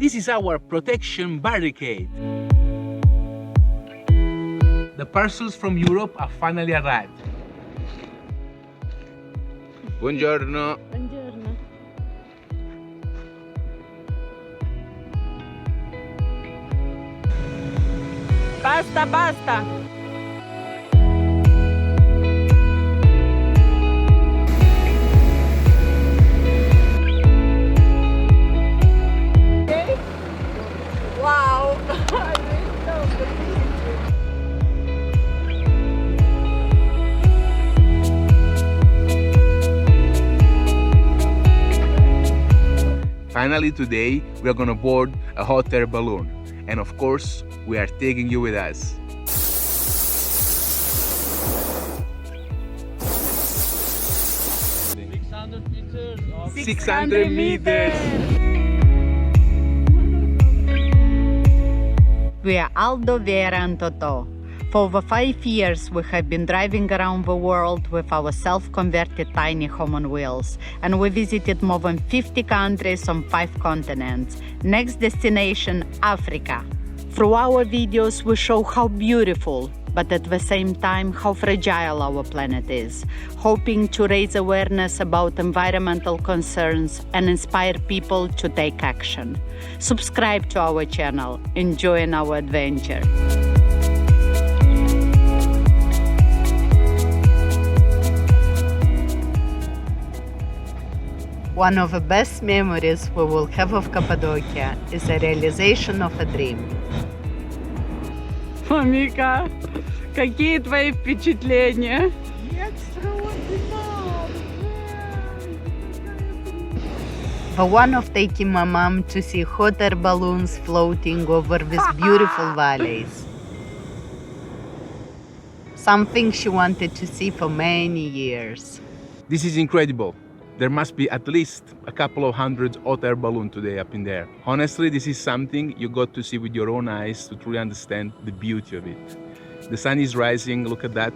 This is our protection barricade. The parcels from Europe have finally arrived. Buongiorno. Buongiorno. Basta, basta! Wow! Finally today, we are gonna board a hot air balloon. And of course, we are taking you with us. 600 meters of 600 meters! We are Aldo, Vera and Toto. For over 5 years, we have been driving around the world with our self-converted tiny home on wheels, and we visited more than 50 countries on 5 continents. Next destination, Africa. Through our videos, we show how beautiful, but at the same time, how fragile our planet is, hoping to raise awareness about environmental concerns and inspire people to take action. Subscribe to our channel, enjoy our adventure. One of the best memories we will have of Cappadocia is the realization of a dream. Мамика, какие твои впечатления? The one of taking my mom to see hot air balloons floating over these beautiful valleys. Something she wanted to see for many years. This is incredible. There must be at least a couple of hundred hot air balloons today up in there. Honestly, this is something you got to see with your own eyes to truly understand the beauty of it. The sun is rising, look at that.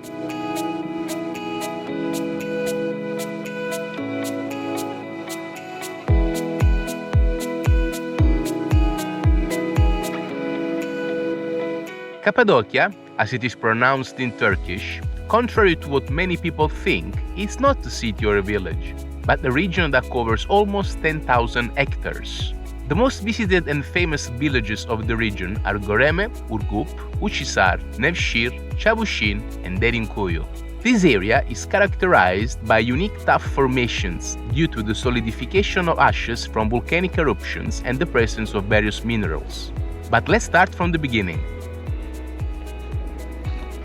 Cappadocia, as it is pronounced in Turkish, contrary to what many people think, is not a city or a village, but a region that covers almost 10,000 hectares. The most visited and famous villages of the region are Göreme, Urgup, Uçhisar, Nevşehir, Çavuşin, and Derinkuyu. This area is characterized by unique tuff formations due to the solidification of ashes from volcanic eruptions and the presence of various minerals. But let's start from the beginning.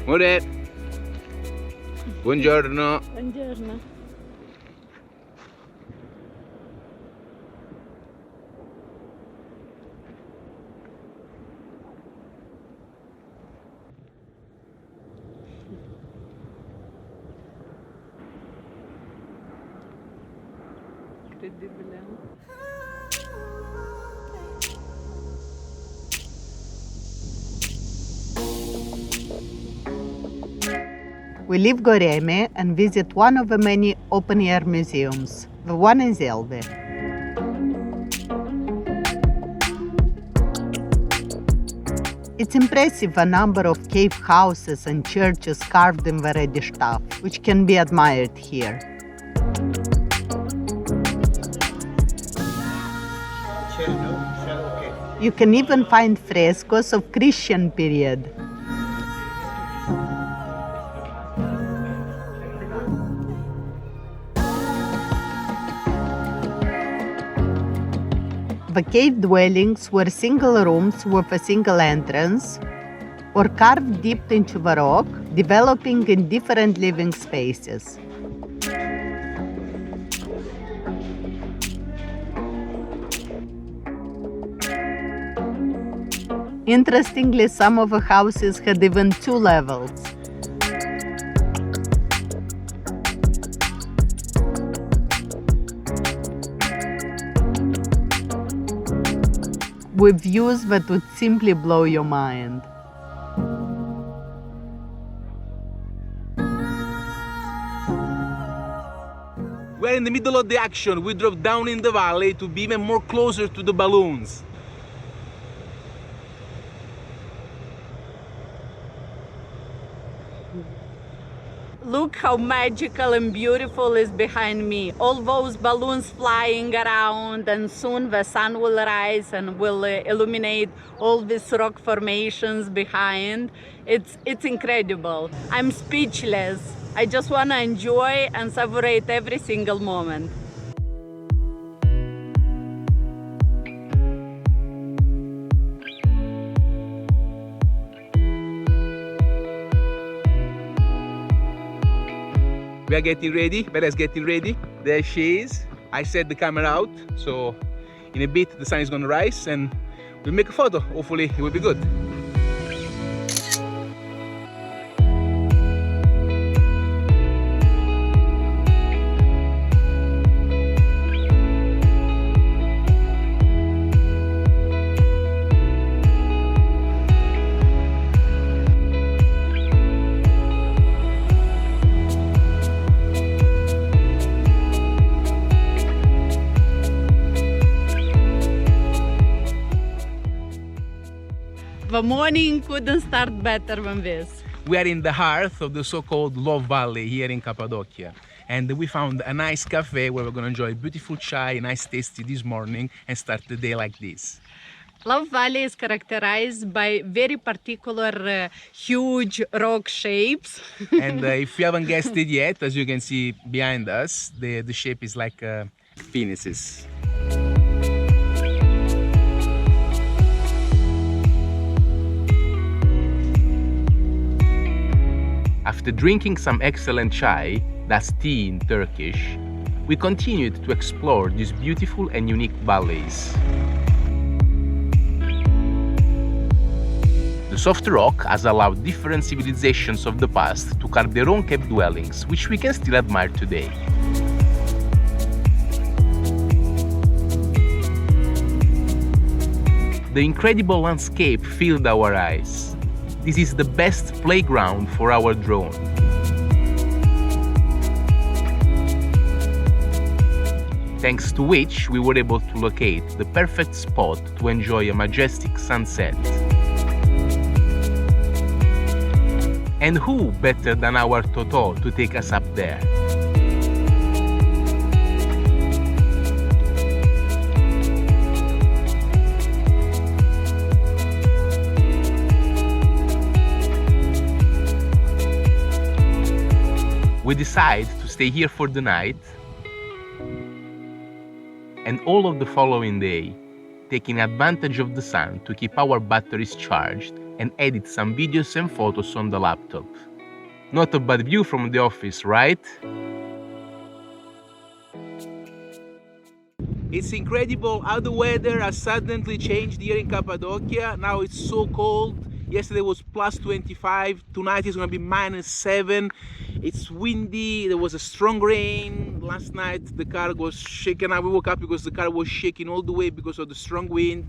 More. Buongiorno. Buongiorno. Incredibile. We leave Göreme and visit one of the many open-air museums, the one in Zelve. It's impressive the number of cave houses and churches carved in the reddish tuff, which can be admired here. You can even find frescoes of Christian period. The cave dwellings were single rooms with a single entrance, or carved deep into the rock, developing in different living spaces. Interestingly, some of the houses had even 2 levels. With views that would simply blow your mind. We're in the middle of the action. We drove down in the valley to be even more closer to the balloons. Look how magical and beautiful is behind me. All those balloons flying around, and soon the sun will rise and will illuminate all these rock formations behind. It's incredible. I'm speechless. I just want to enjoy and celebrate every single moment. We are getting ready. Vera's getting ready. There she is. I set the camera out, so in a bit the sun is gonna rise and we'll make a photo. Hopefully it will be good. The morning couldn't start better than this. We are in the heart of the so-called Love Valley here in Cappadocia. And we found a nice cafe where we're gonna enjoy beautiful chai, nice tasty this morning, and start the day like this. Love Valley is characterized by very particular huge rock shapes. And if you haven't guessed it yet, as you can see behind us, the shape is like penises. After drinking some excellent chai, that's tea in Turkish, we continued to explore these beautiful and unique valleys. The soft rock has allowed different civilizations of the past to carve their own cave dwellings, which we can still admire today. The incredible landscape filled our eyes. This is the best playground for our drone. Thanks to which we were able to locate the perfect spot to enjoy a majestic sunset. And who better than our Toto to take us up there? We decide to stay here for the night and all of the following day, taking advantage of the sun to keep our batteries charged and edit some videos and photos on the laptop. Not a bad view from the office, right? It's incredible how the weather has suddenly changed here in Cappadocia. Now it's so cold. Yesterday was plus 25, tonight is gonna be -7. It's windy, there was a strong rain. Last night the car was shaking. We woke up because the car was shaking all the way because of the strong wind.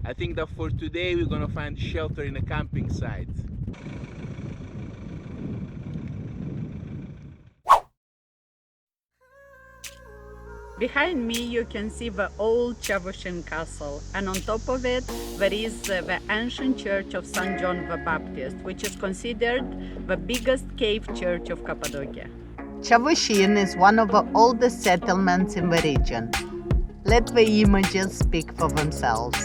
I think that for today we're gonna find shelter in a camping site. Behind me you can see the old Chavushin castle, and on top of it there is the ancient church of St. John the Baptist, which is considered the biggest cave church of Cappadocia. Chavushin is one of the oldest settlements in the region. Let the images speak for themselves.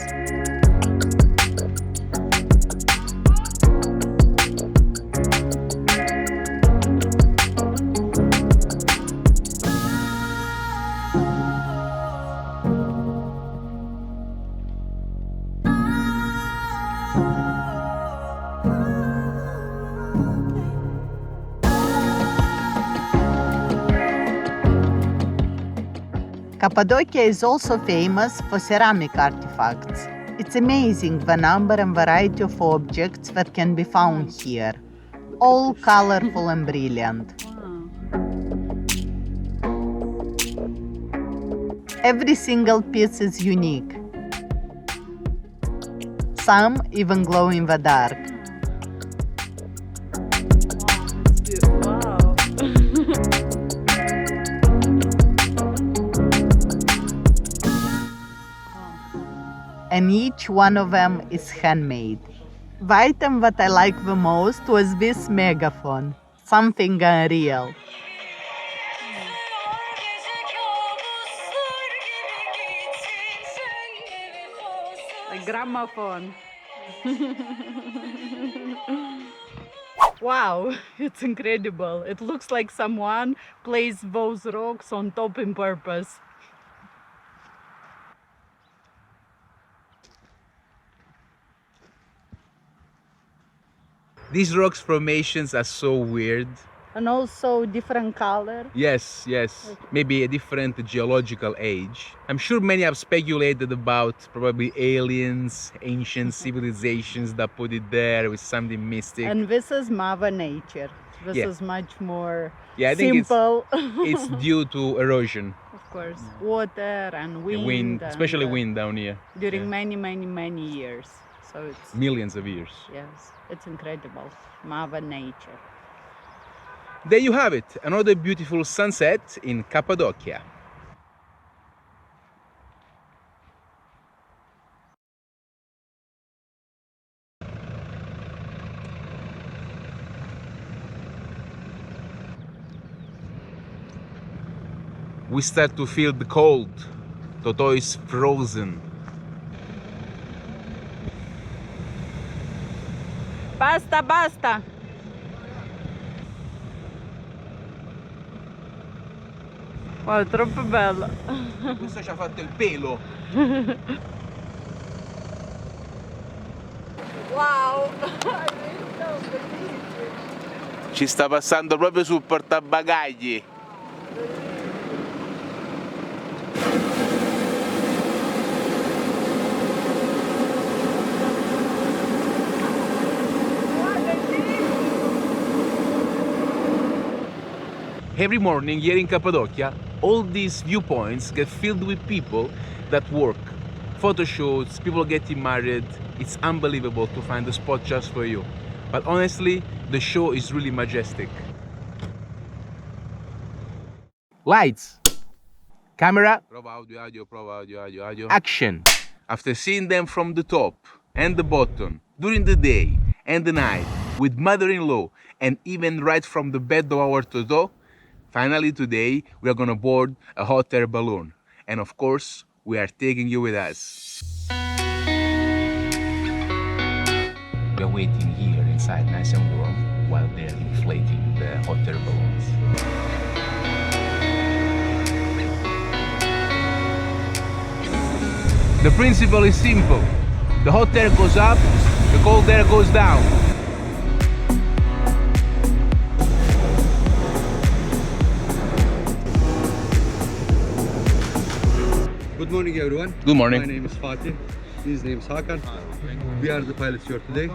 Cappadocia is also famous for ceramic artifacts. It's amazing the number and variety of objects that can be found here, all colorful and brilliant. Every single piece is unique. Some even glow in the dark. Wow. And each one of them is handmade. The item that I like the most was this megaphone. Something unreal. A gramophone. Wow, it's incredible. It looks like someone placed those rocks on top in purpose. These rocks formations are so weird. And also different color. Yes, maybe a different geological age. I'm sure many have speculated about probably aliens, ancient civilizations that put it there with something mystic. And this is Mother Nature. This Yeah. is much more Yeah, I think simple. it's due to erosion, Of course, water and the wind. wind, and, especially wind down here. During Yeah. many years. So it's, Millions of years. yes, it's incredible. Mother Nature. There you have it, another beautiful sunset in Cappadocia. We start to feel the cold. Toto is frozen. Basta, basta. Wow, troppo bello. Questo ci ha fatto il pelo. Wow. Ci sta passando proprio sul portabagagli. Every morning here in Cappadocia, all these viewpoints get filled with people that work. Photo shoots, people getting married. It's unbelievable to find a spot just for you. But honestly, the show is really majestic. Lights. Camera. Action. Action. After seeing them from the top and the bottom, during the day and the night, with mother-in-law, and even right from the bed of our Toto, finally today we are gonna board a hot air balloon. And of course, we are taking you with us. We are waiting here inside, nice and warm, while they're inflating the hot air balloons. The principle is simple. The hot air goes up, the cold air goes down. Good morning, everyone. Good morning. My name is Fatih. His name is Hakan. We are the pilots here today.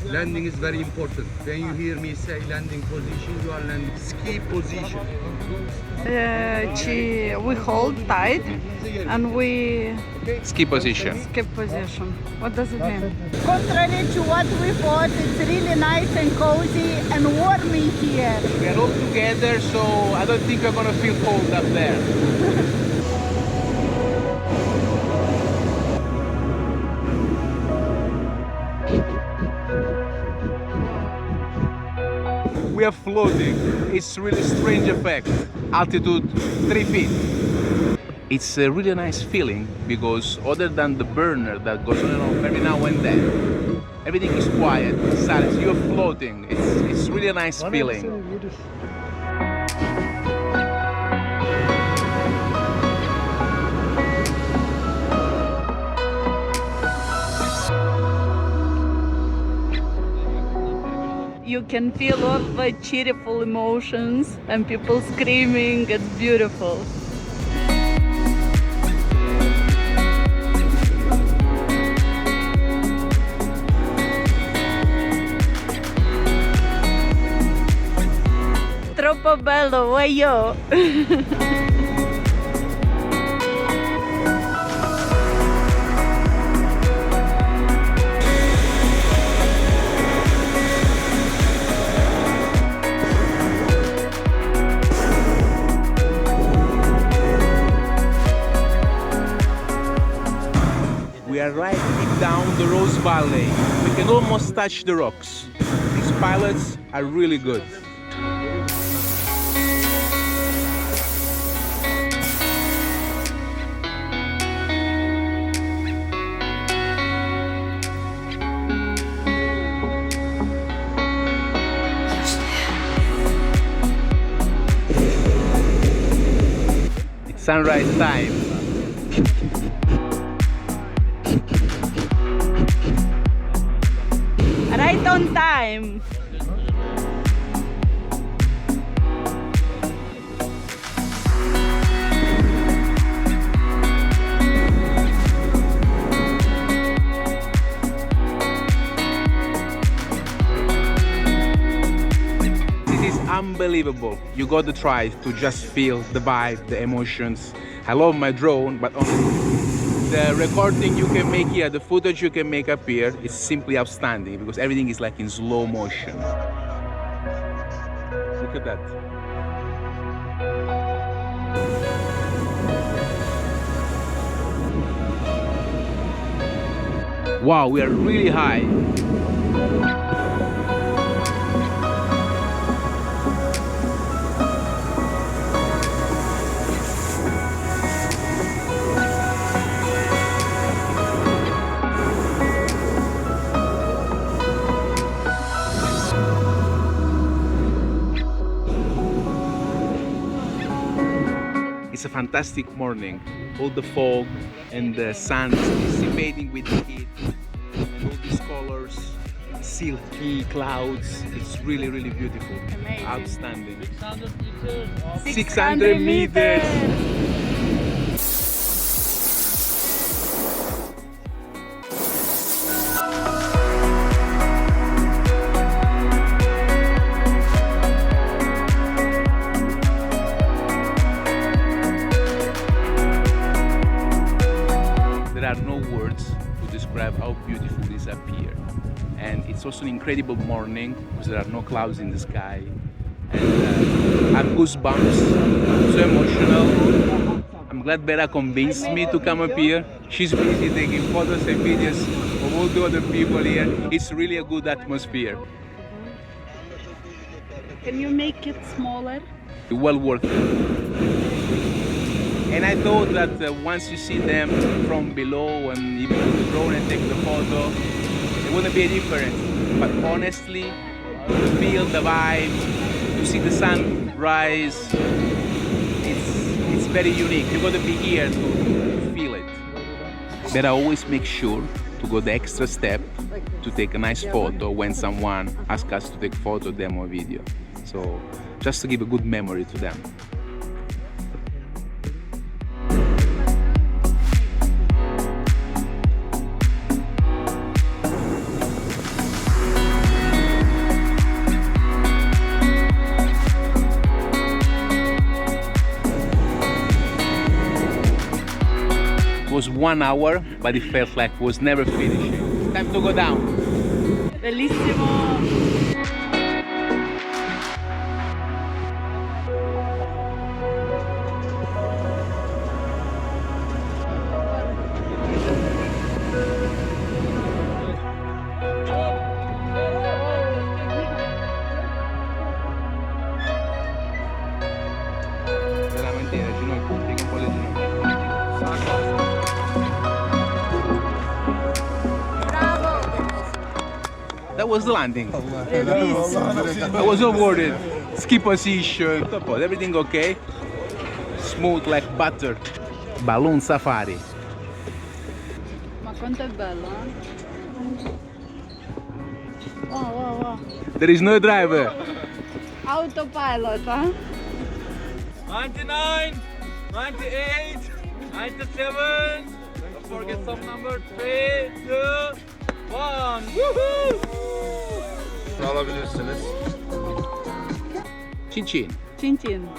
Landing is very important. When you hear me say landing position, you are landing ski position. We hold tight and we Ski position. skip position. What does it mean? Contrary to what we thought, it's really nice and cozy and warm in here. We are all together, so I don't think we're gonna feel cold up there. We are floating. It's really strange effect. Altitude 3 feet. It's a really nice feeling because other than the burner that goes on and off every now and then, everything is quiet, silence. You're floating. It's really a nice feeling. You can feel all the cheerful emotions and people screaming. It's beautiful. Troppo bello, voglio. We are right in down the Rose Valley. We can almost touch the rocks. These pilots are really good. It's sunrise time. Right on time. This is unbelievable. You got to try to just feel the vibe, the emotions. I love my drone, but honestly, the recording you can make here, the footage you can make up here is simply outstanding because everything is like in slow motion. Look at that. Wow, we are really high. It's a fantastic morning. All the fog and the sun is dissipating with the heat and all these colors, silky clouds. It's really, really beautiful. Amazing. Outstanding. 600 meters. 600 meters. There are no words to describe how beautiful this up here. And it's also an incredible morning because there are no clouds in the sky. And I have goosebumps, so emotional. I'm glad Vera convinced me to come up here. She's busy taking photos and videos of all the other people here. It's really a good atmosphere. Can you make it smaller? Well worth it. And I thought that once you see them from below and even with the drone and take the photo, it wouldn't be different. But honestly, to feel the vibe, to see the sun rise, it's very unique. You got to be here to feel it. But I always make sure to go the extra step to take a nice photo when someone asks us to take photo, demo, video. So just to give a good memory to them. It was 1 hour, but it felt like it was never finishing. Time to go down. Bellissimo. Veramente le ginocchia, piega un po' le ginocchia. That was the landing. I was not worried. Ski position, everything okay. Smooth like butter. Balloon safari. Ma quanto è bello, eh? Wow, wow, wow. There is no driver. Autopilot, eh? 99, 98, 97. Don't forget some number. 3, 2, 1. Woohoo! Alabilirsiniz. Cin cin. Cin cin.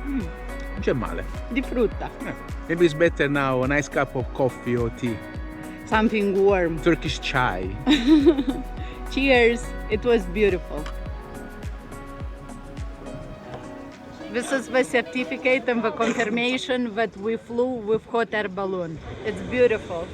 Non c'è male. Di frutta. Maybe it's better now, a nice cup of coffee or tea. Something warm. Turkish chai. Cheers. It was beautiful. This is the certificate and the confirmation that we flew with hot air balloon. It's beautiful.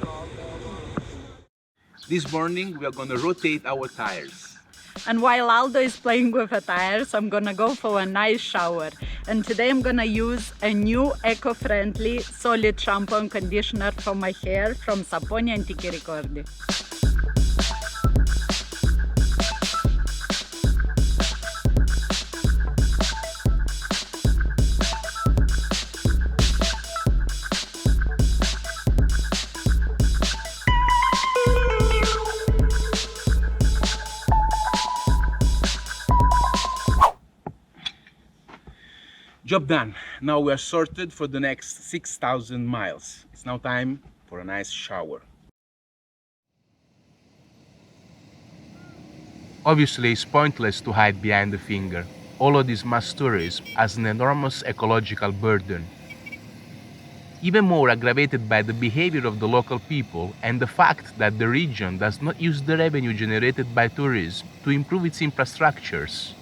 This morning we are going to rotate our tires. And while Aldo is playing with the tires, I'm gonna go for a nice shower. And today I'm gonna use a new eco-friendly solid shampoo and conditioner for my hair from Saponi Antichi Ricordi. Job done. Now we are sorted for the next 6,000 miles. It's now time for a nice shower. Obviously, it's pointless to hide behind the finger. All of this mass tourism has an enormous ecological burden, even more aggravated by the behavior of the local people and the fact that the region does not use the revenue generated by tourism to improve its infrastructures.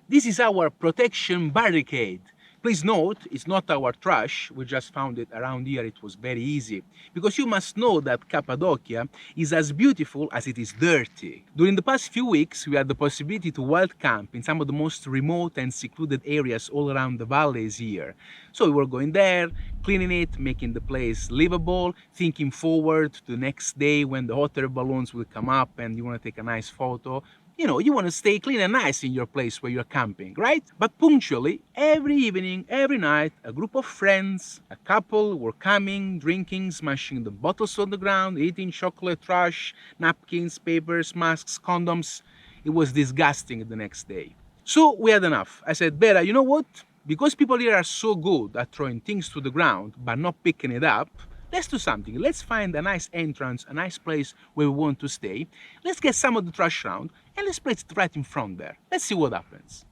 This is our protection barricade. Please note, it's not our trash. We just found it around here. It was very easy. Because you must know that Cappadocia is as beautiful as it is dirty. During the past few weeks, we had the possibility to wild camp in some of the most remote and secluded areas all around the valleys here. So we were going there, cleaning it, making the place livable, thinking forward to the next day when the hot air balloons will come up and you want to take a nice photo. You know, you want to stay clean and nice in your place where you're camping, right? But punctually, every evening, every night, a group of friends, a couple were coming, drinking, smashing the bottles on the ground, eating chocolate, trash, napkins, papers, masks, condoms. It was disgusting the next day. So we had enough. I said, Bera, you know what? Because people here are so good at throwing things to the ground but not picking it up, let's do something. Let's find a nice entrance, a nice place where we want to stay. Let's get some of the trash around and let's place it right in front there. Let's see what happens.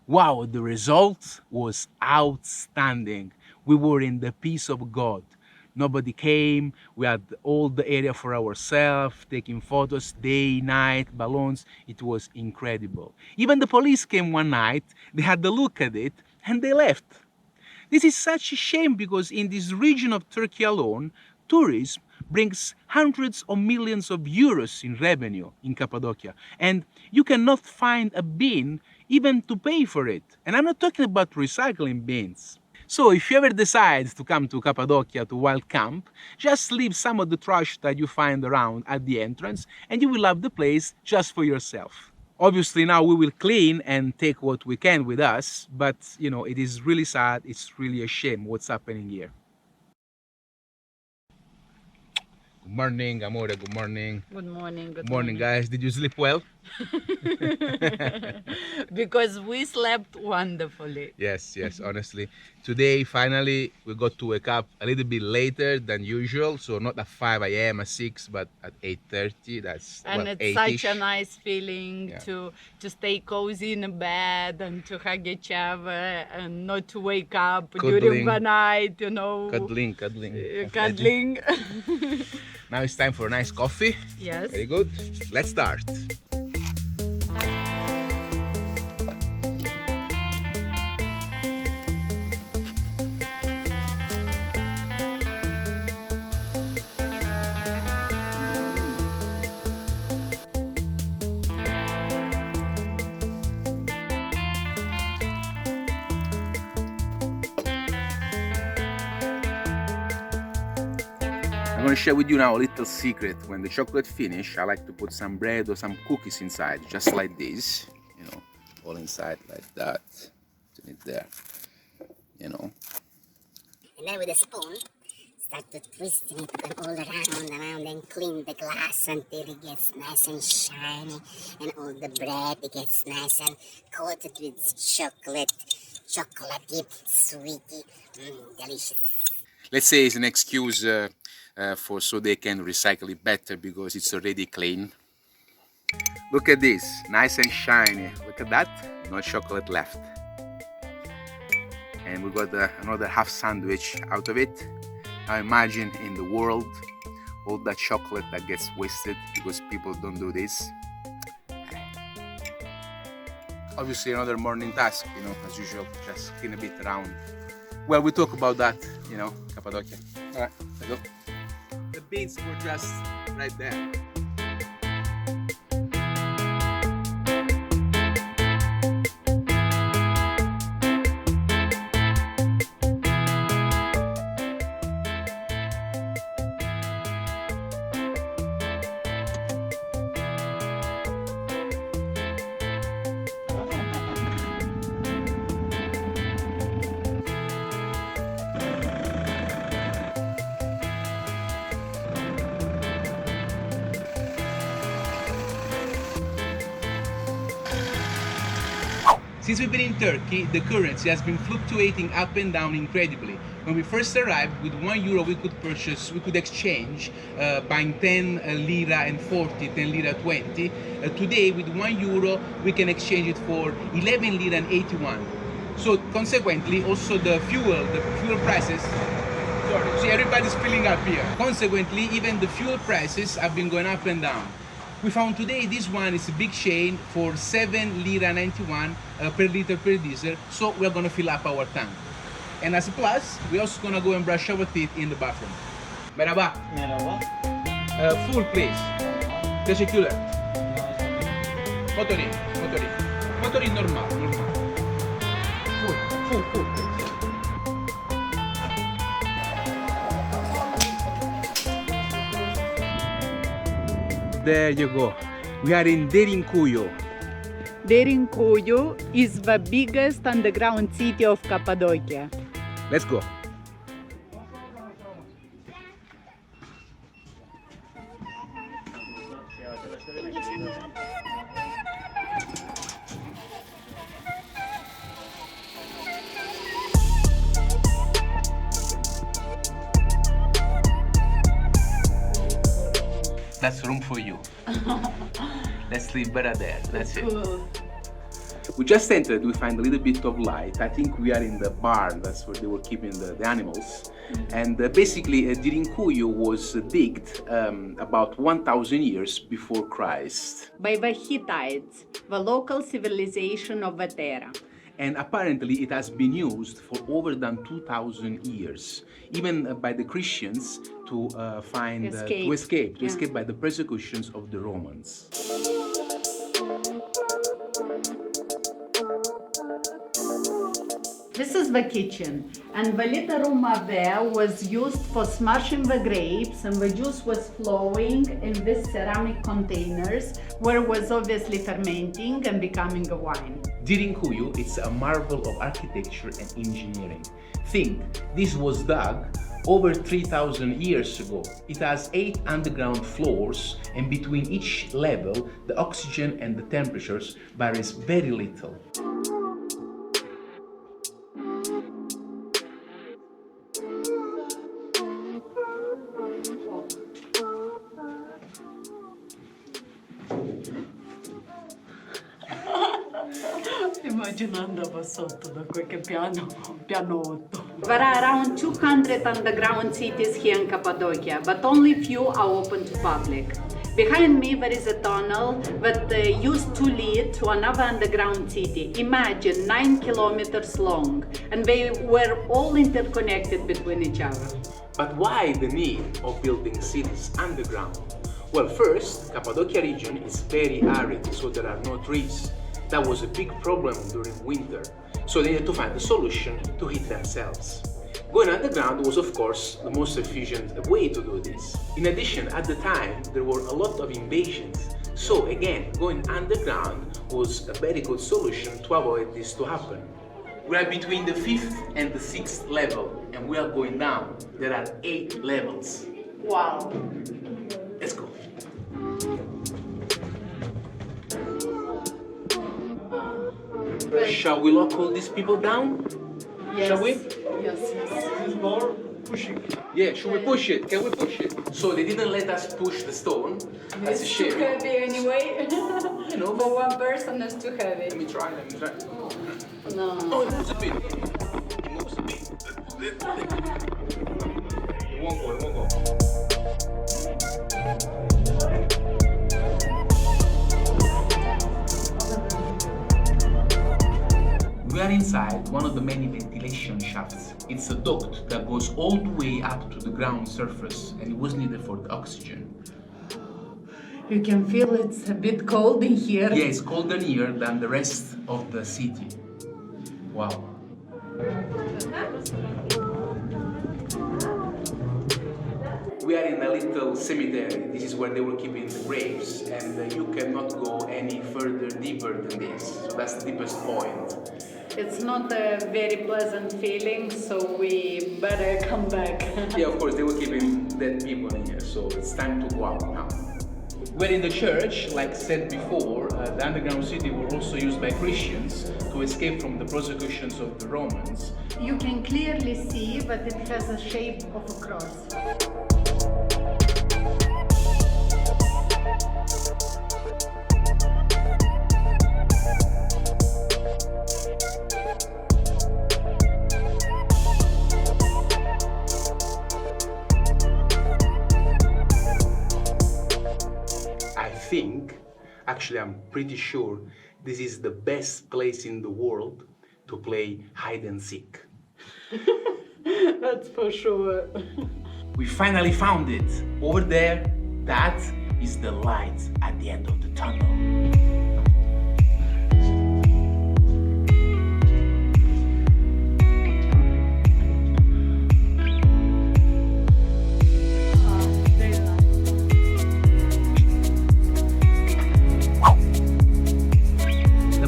Wow, the result was outstanding. We were in the peace of God. Nobody came. We had all the area for ourselves, taking photos day, night, balloons. It was incredible. Even the police came one night. They had a look at it and they left. This is such a shame because in this region of Turkey alone, tourism brings hundreds of millions of euros in revenue in Cappadocia. And you cannot find a bin even to pay for it. And I'm not talking about recycling bins. So if you ever decide to come to Cappadocia to wild camp, just leave some of the trash that you find around at the entrance and you will have the place just for yourself. Obviously now we will clean and take what we can with us, but you know, it is really sad, it's really a shame what's happening here. Good morning, Amore, good morning. Good morning. Good morning, guys. Did you sleep well? Because we slept wonderfully. Yes, honestly. Today, finally, we got to wake up a little bit later than usual. So not at 5 a.m., at 6, but at 8:30. That's And well, it's 8-ish. such a nice feeling to stay cozy in a bed and to hug each other and not to wake up during Cuddling. the night, you know. Cuddling. Cuddling. Now it's time for a nice coffee. Yes. Very good. Let's start. I'm going to share with you now a little secret. When the chocolate finish, I like to put some bread or some cookies inside, just like this, you know, all inside like that. Put it there, you know. And then with a spoon, start to twisting it and all around and clean the glass until it gets nice and shiny and all the bread it gets nice and coated with chocolate dip, sweetie, delicious. Let's say it's an excuse for so they can recycle it better because it's already clean. Look at this, nice and shiny. Look at that, no chocolate left. And we got another half sandwich out of it. Now imagine in the world all that chocolate that gets wasted because people don't do this. Obviously another morning task, as usual, just clean a bit around. Well, we talk about that, Cappadocia. All right, let's go. The beans were just right there. Since we've been in Turkey, the currency has been fluctuating up and down incredibly. When we first arrived, with €1 we could exchange buying 10 lira and 40, 10 lira 20. Today, with €1 we can exchange it for 11 lira and 81. So consequently, also the fuel prices, see, everybody's filling up here. Consequently, even the fuel prices have been going up and down. We found today this one is a big chain for 7 lira 91 per liter per diesel, so we're gonna fill up our tank. And as a plus, we're also gonna go and brush our teeth in the bathroom. Merhaba. Merhaba. Full please. Teşekkürler. Motorin. Motorin normal. Full please. There you go. We are in Derinkuyu. Derinkuyu is the biggest underground city of Cappadocia. Let's go. That's room for you. Let's sleep better there. That's it. We just entered, we find a little bit of light. I think we are in the barn, that's where they were keeping the animals. And basically, Derinkuyu was digged about 1,000 years before Christ. By the Hittites, the local civilization of Vatera. And apparently it has been used for over than 2,000 years, even by the Christians to escape by the persecutions of the Romans. This is the kitchen, and the little room up there was used for smashing the grapes, and the juice was flowing in these ceramic containers where it was obviously fermenting and becoming a wine. Derinkuyu is a marvel of architecture and engineering. Think, this was dug over 3,000 years ago. It has 8 underground floors, and between each level, the oxygen and the temperatures varies very little. Immaginando sotto da qualche pianotto. There are around 200 underground cities here in Cappadocia, but only few are open to public. Behind me there is a tunnel that used to lead to another underground city. Imagine 9 kilometers long, and they were all interconnected between each other. But why the need of building cities underground? Well, first, Cappadocia region is very arid, so there are no trees. That was a big problem during winter, so they had to find a solution to heat themselves. Going underground was, of course, the most efficient way to do this. In addition, at the time, there were a lot of invasions, so again, going underground was a very good solution to avoid this to happen. We are between the 5th and the 6th level, and we are going down. There are 8 levels. Wow. Let's go. Shall we lock all these people down? Yes. Shall we? Yes. This door pushing. Yeah, should we push it? Can we push it? So they didn't let us push the stone. That's a It's too shame. heavy anyway. You know, For one person, it's too heavy. let me try. No. Oh, it moves a bit. It moves a bit. It won't go, it won't go. We are inside one of the many ventilation shafts. It's a duct that goes all the way up to the ground surface, and it was needed for the oxygen. You can feel it's a bit cold in here. Yeah, it's colder here than the rest of the city. Wow. We are in a little cemetery. This is where they were keeping the graves, and you cannot go any further deeper than this. So that's the deepest point. It's not a very pleasant feeling, so we better come back. Yeah, of course, they were keeping dead people in here, so it's time to go out now. We're in the church, like said before, the underground city was also used by Christians to escape from the persecutions of the Romans. You can clearly see that it has a shape of a cross. Actually, I'm pretty sure this is the best place in the world to play hide and seek. That's for sure. We finally found it. Over there, that is the light at the end of the tunnel.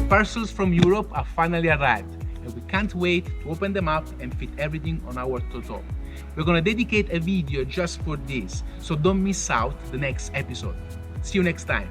Parcels from Europe are finally arrived, and we can't wait to open them up and fit everything on our Totò. We're gonna dedicate a video just for this, so don't miss out the next episode. See you next time.